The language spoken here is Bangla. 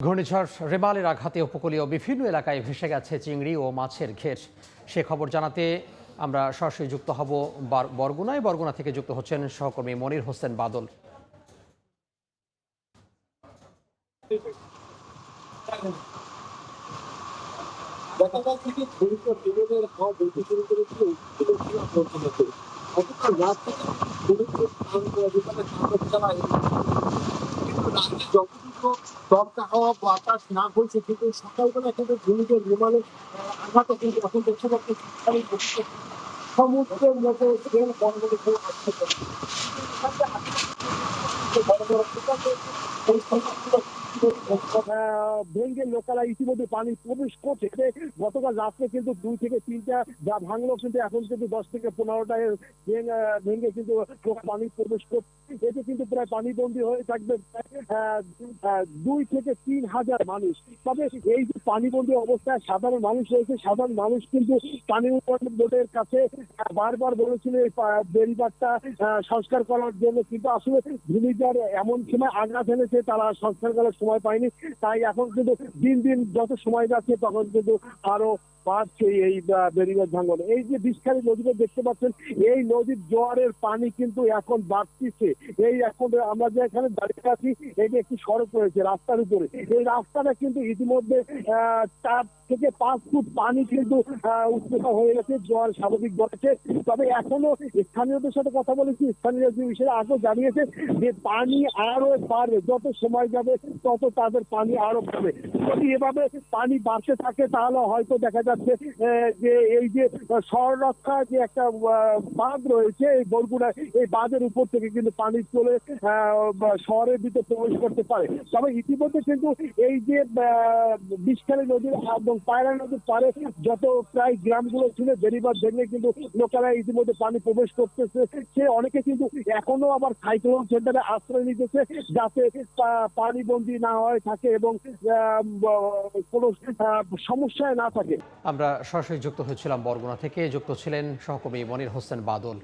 ঘূর্ণিঝড় রেমালের আঘাতে উপকূলীয় বিভিন্ন এলাকায় ভেসে গেছে চিংড়ি ও মাছের ঘের। সে খবর জানাতে আমরা সরাসরি যুক্ত হব বরগুনা থেকে যুক্ত হচ্ছেন সহকর্মী মনির হোসেন বাদল। গতকাল থেকে ঘূর্ণিঝড় বিরোধের হাওয়া বইতে শুরু করেছিল পর্যন্ত। গতকাল রাত থেকে ঘূর্ণিঝড় বিমানের তাণ্ডব চালায়, কিন্তু রাতে যতটুকু দমকা হাওয়া বাতাস না হয়েছে, কিন্তু সকালবেলা কিন্তু ঘূর্ণিঝড় বিমানের আঘাতও কিন্তু এখন দেখতে পাচ্ছি সমুদ্রের মতো ঢেউ বড় বড় ঢেউ আসতে পারে। বড় বড় ভেঙ্গে লোকালয় ইতিমধ্যে পানি প্রবেশ করছে। গতকাল রাত্রে কিন্তু 2 থেকে 3টা যা ভাঙলো, কিন্তু এখন কিন্তু 10 থেকে 15টায় ভেঙে কিন্তু পানি প্রবেশ করছে। এতে কিন্তু প্রায় পানিবন্দী হয়ে থাকবে 2 থেকে 3 হাজার মানুষ। তবে এই যে পানিবন্দী অবস্থায় সাধারণ মানুষ রয়েছে, সাধারণ মানুষ কিন্তু পানি উন্নয়ন বোর্ডের কাছে বারবার বলেছিল এই বেড়িবাঁধটা সংস্কার করার জন্য, কিন্তু আসলে ঘূর্ণিঝড় এমন সময় আঘাত এনেছে তারা সংস্কার করার সময় পায়নি। তাই এখন কিন্তু দিন দিন যত সময় যাচ্ছে তখন কিন্তু আরো বাড়ছে এই বেড়িবাঁধ ভাঙন। এই যে বিষখালী নদীটা দেখতে পাচ্ছেন, এই নদীর জোয়ারের পানি কিন্তু এখন বাড়তিছে। এই এখন আমরা যে এখানে দাঁড়িয়ে আছি, এই যে একটি সড়ক রয়েছে রাস্তার উপরে, এই রাস্তাটা কিন্তু ইতিমধ্যে 4 থেকে 5 ফুট পানি কিন্তু উচ্চতা হয়ে গেছে, জোয়ার স্বাভাবিক বাড়ছে। তবে এখনো স্থানীয়দের সাথে কথা বলেছি, স্থানীয় যে বিষয়ে আগেও জানিয়েছে যে পানি আরো বাড়বে, যত সময় যাবে তত তাদের পানি আরো বাড়বে। যদি এভাবে পানি বাড়তে থাকে তাহলে হয়তো দেখা যাচ্ছে যে এই যে শহররক্ষা যে একটা বাঁধ রয়েছে এই বরগুনায়, এই বাঁধের উপর থেকে কিন্তু পানি চলে শহরের ভিতরে প্রবেশ করতে পারে। তবে ইতিমধ্যে কিন্তু এই যে বিষখালী নদীর এবং পায়রা নদীর পারে যত প্রায় গ্রামগুলো ছিল বেড়িবাঁধ ভেঙে কিন্তু লোকেরা ইতিমধ্যে পানি প্রবেশ করতেছে। সে অনেকে কিন্তু এখনো আবার সাইক্লোন সেন্টারে আশ্রয় নিতেছে যাতে পানি বন্দী না হয়ে থাকে এবং কোনো সমস্যায় না থাকে। আমরা সরাসরি যুক্ত হয়েছিলাম বরগুনা থেকে, যুক্ত ছিলেন সহকর্মী মনির হোসেন বাদল।